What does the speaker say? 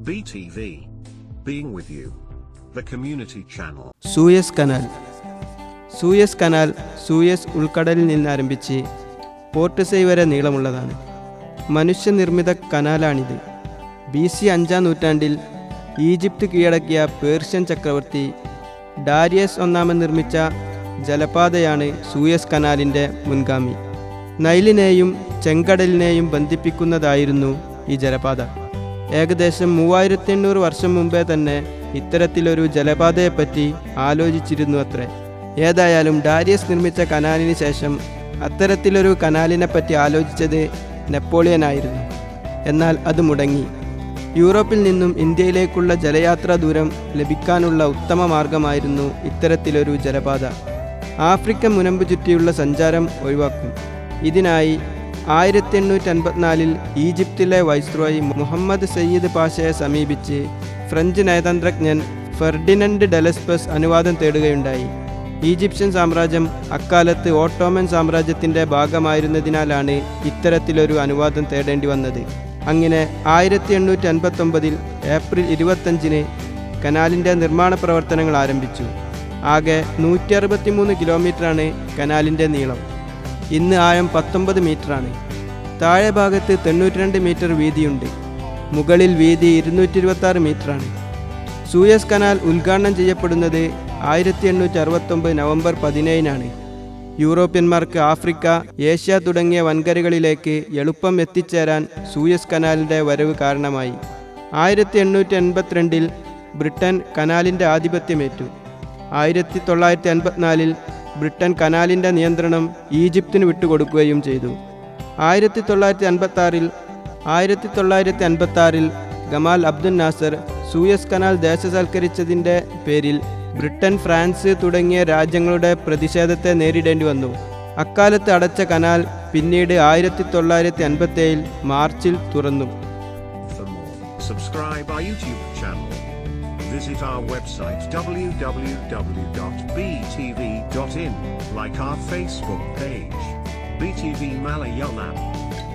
BTV, being with you, the community channel. Suez canal. Suez canal Suez ഉൾക്കടലിൽ നിന്ന് ആരംഭിച്ച് port Sei വരെ നീളമുള്ളതാണ്. മനുഷ്യനിർമ്മിത കനാലാണിത്. BC 5-ാം നൂറ്റാണ്ടിൽ ഈജിപ്ത് കീഴടക്കിയ പേർഷ്യൻ ചക്രവർത്തി ഡാരിയസ് ഒന്നാമൻ നിർമ്മിച്ച ജലപാതയാണ് സൂയസ് കനാലിൻ്റെ മുൻഗാമി. നൈലിനെയും ചെങ്കടലിനെയും ബന്ധിപ്പിക്കുന്നതായിരുന്നു ഈ ജലപാത. ഏകദേശം 3800 വർഷം മുമ്പേ തന്നെ ഇത്തരത്തിലൊരു ജലപാതയെപ്പറ്റി ആലോചിച്ചിരുന്നു അത്രേ. ഏതായാലും ഡാരിയസ് നിർമ്മിച്ച കനാലിന് ശേഷം അത്തരത്തിലൊരു കനാലിനെപ്പറ്റി ആലോചിച്ചത് നെപ്പോളിയനായിരുന്നു. എന്നാൽ അത് മുടങ്ങി. യൂറോപ്പിൽ നിന്നും ഇന്ത്യയിലേക്കുള്ള ജലയാത്രാ ദൂരം ലഭിക്കാനുള്ള ഉത്തമ മാർഗമായിരുന്നു ഇത്തരത്തിലൊരു ജലപാത. ആഫ്രിക്കൻ മുനമ്പ് ചുറ്റിയുള്ള സഞ്ചാരം ഒഴിവാക്കും. ഇതിനായി 1854 ഈജിപ്തിലെ വൈസ്രോയി മുഹമ്മദ് സയ്യിദ് പാഷയെ സമീപിച്ച് ഫ്രഞ്ച് നയതന്ത്രജ്ഞൻ ഫെർഡിനൻഡ് ഡെലസ്പസ് അനുവാദം തേടുകയുണ്ടായി. ഈജിപ്ഷ്യൻ സാമ്രാജ്യം അക്കാലത്ത് ഓട്ടോമൻ സാമ്രാജ്യത്തിൻ്റെ ഭാഗമായിരുന്നതിനാലാണ് ഇത്തരത്തിലൊരു അനുവാദം തേടേണ്ടി വന്നത്. അങ്ങനെ 1859 ഏപ്രിൽ 25 കനാലിൻ്റെ നിർമ്മാണ പ്രവർത്തനങ്ങൾ ആരംഭിച്ചു. ആകെ 163 കിലോമീറ്ററാണ് കനാലിൻ്റെ നീളം. ഇന്ന് ആഴം 19 മീറ്ററാണ്. താഴെ ഭാഗത്ത് 92 മീറ്റർ വീതിയുണ്ട്. മുകളിൽ വീതി 226 മീറ്ററാണ്. സൂയസ് കനാൽ ഉദ്ഘാടനം ചെയ്യപ്പെടുന്നത് 1869 നവംബർ 17-നാണ്. യൂറോപ്യന്മാർക്ക് ആഫ്രിക്ക, ഏഷ്യ തുടങ്ങിയ വൻകരകളിലേക്ക് എളുപ്പം എത്തിച്ചേരാൻ സൂയസ് കനാലിൻ്റെ വരവ് കാരണമായി. 1882 ബ്രിട്ടൻ കനാലിൻ്റെ ആധിപത്യമേറ്റു. 1954 ബ്രിട്ടൻ കനാലിൻ്റെ നിയന്ത്രണം ഈജിപ്തിന് വിട്ടുകൊടുക്കുകയും ചെയ്തു. 1956 Gamal Abdel Nasser Suez Canal ദേശസാൽക്കരിച്ചതിൻ്റെ പേരിൽ ബ്രിട്ടൻ, ഫ്രാൻസ് തുടങ്ങിയ രാജ്യങ്ങളുടെ പ്രതിഷേധത്തെ നേരിടേണ്ടി വന്നു. അക്കാലത്ത് അടച്ച കനാൽ പിന്നീട് 1957 മാർച്ചിൽ തുറന്നു. Subscribe our YouTube channel. Visit our website www.btv.in. Like our Facebook page, BTV Malayalam.